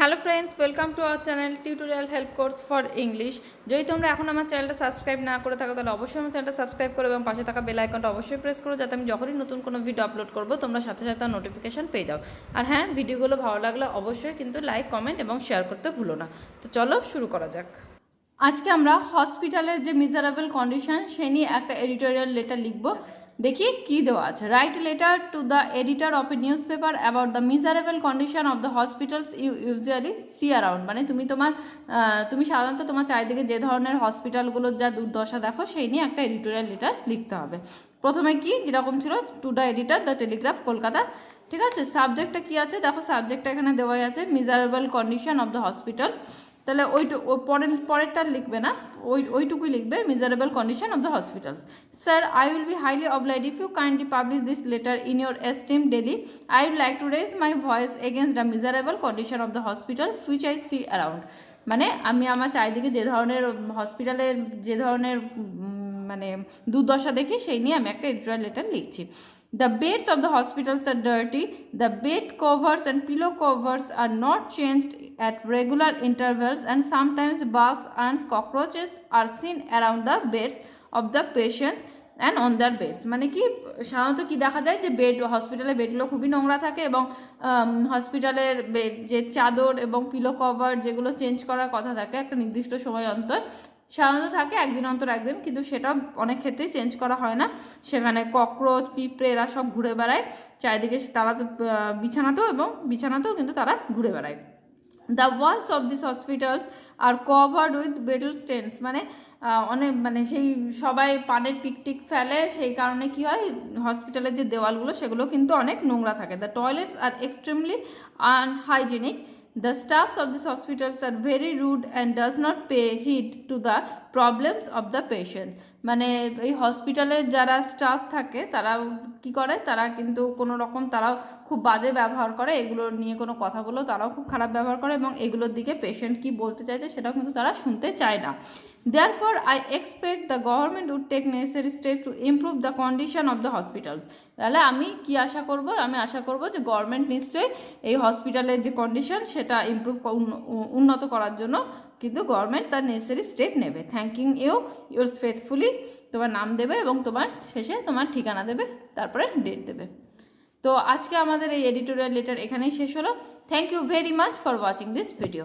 Hello friends, welcome to our channel tutorial help course for English. যদি তোমরা এখন আমার চ্যানেলটা সাবস্ক্রাইব না করে থাকো তাহলে অবশ্যই আমার চ্যানেলটা সাবস্ক্রাইব করো এবং পাশে থাকা বেল আইকনটা অবশ্যই প্রেস করো, যাতে আমি যখনই নতুন কোনো ভিডিও আপলোড করবো তোমরা সাথে সাথে নোটিফিকেশান পেয়ে যাও। আর হ্যাঁ, ভিডিওগুলো ভালো লাগলে অবশ্যই কিন্তু লাইক, কমেন্ট এবং শেয়ার করতে ভুলো না। তো চলো শুরু করা যাক। আজকে আমরা হসপিটালের যে মিজারেবল কন্ডিশন সে নিয়ে একটা এডিটোরিয়াল লেটার লিখবো। দেখি কি দেওয়া আছে। Write letter to the editor of a newspaper about the miserable condition of the hospitals you usually see around. মানে তুমি সাধারণত তোমার চারিদিকে যে ধরনের হসপিটালগুলোর যা দুর্দশা দেখো সেই নিয়ে একটা এডিটোরিয়াল লেটার লিখতে হবে। প্রথমে কি যেরকম ছিল, two the editor the Telegraph Kolkata. ঠিক আছে, সাবজেক্টটা কি আছে দেখো, সাবজেক্টটা এখানে দেওয়াই আছে miserable condition of the hospital. তাহলে পরেরটা লিখবে না, ওইটুকুই লিখবে, miserable condition of the hospitals. Sir, I will be highly obliged if you kindly publish this letter in your esteemed daily. I would like to raise my voice against the miserable condition of the hospitals which I see around. মানে আমি আমার চারিদিকে যে ধরনের হসপিটালের যে ধরনের মানে দুর্দশা দেখি সেই নিয়ে আমি একটা এডিটোরিয়াল লেটার লিখছি। The beds of the hospitals are dirty. The bed covers and pillow covers are not changed at regular intervals, and sometimes bugs and cockroaches are seen around the beds of the patients and on their beds. মানে কি সাধারণত কি দেখা যায় যে হসপিটালের বেডগুলো খুবই নোংরা থাকে এবং হসপিটালের বেড যে চাদর এবং পিলো কভার যেগুলো চেঞ্জ করার কথা থাকে একটা নির্দিষ্ট সময় অন্তর, সাধারণত থাকে একদিন অন্তর একদিন, কিন্তু সেটা অনেক ক্ষেত্রেই চেঞ্জ করা হয় না। সেখানে ককরোচ, পিঁপড়ে এরা সব ঘুরে বেড়ায় চারিদিকে, তারা তো বিছানাতেও কিন্তু তারা ঘুরে বেড়ায়। The walls of this hospitals are covered with betel stains. মানে অনেক সেই সবাই পানের পিকটিক ফেলে, সেই কারণে কি হয় হসপিটালের যে দেওয়ালগুলো সেগুলো কিন্তু অনেক নোংরা থাকে। The toilets are extremely unhygienic. The staffs of these hospitals are very rude and does not pay heed to the problems of the patients. মানে এই হসপিটালের যারা স্টাফ থাকে তারা কি করে, তারা কিন্তু কোনো রকম তারাও খুব বাজে ব্যবহার করে, এগুলো নিয়ে কোনো কথা বলেও তারাও খুব খারাপ ব্যবহার করে এবং এগুলোর দিকে পেশেন্ট কি বলতে চাইছে সেটাও কিন্তু তারা শুনতে চায় না। Therefore, I expect the government would take necessary steps to improve the condition of the hospitals. তাহলে আমি কি আশা করব, আমি আশা করব যে গভর্নমেন্ট নিশ্চয়ই এই হসপিটালের যে কন্ডিশন সেটা উন্নত করার জন্য কিন্তু গভর্নমেন্ট তার নেসেসারি স্টেপ নেবে। থ্যাঙ্কিং ইউ, ইউর্স ফেথফুলি, তোমার নাম দেবে এবং তোমার শেষে তোমার ঠিকানা দেবে, তারপরে ডেট দেবে। তো আজকে আমাদের এই এডিটোরিয়াল লেটার এখানেই শেষ হলো। Thank you very much for watching this video.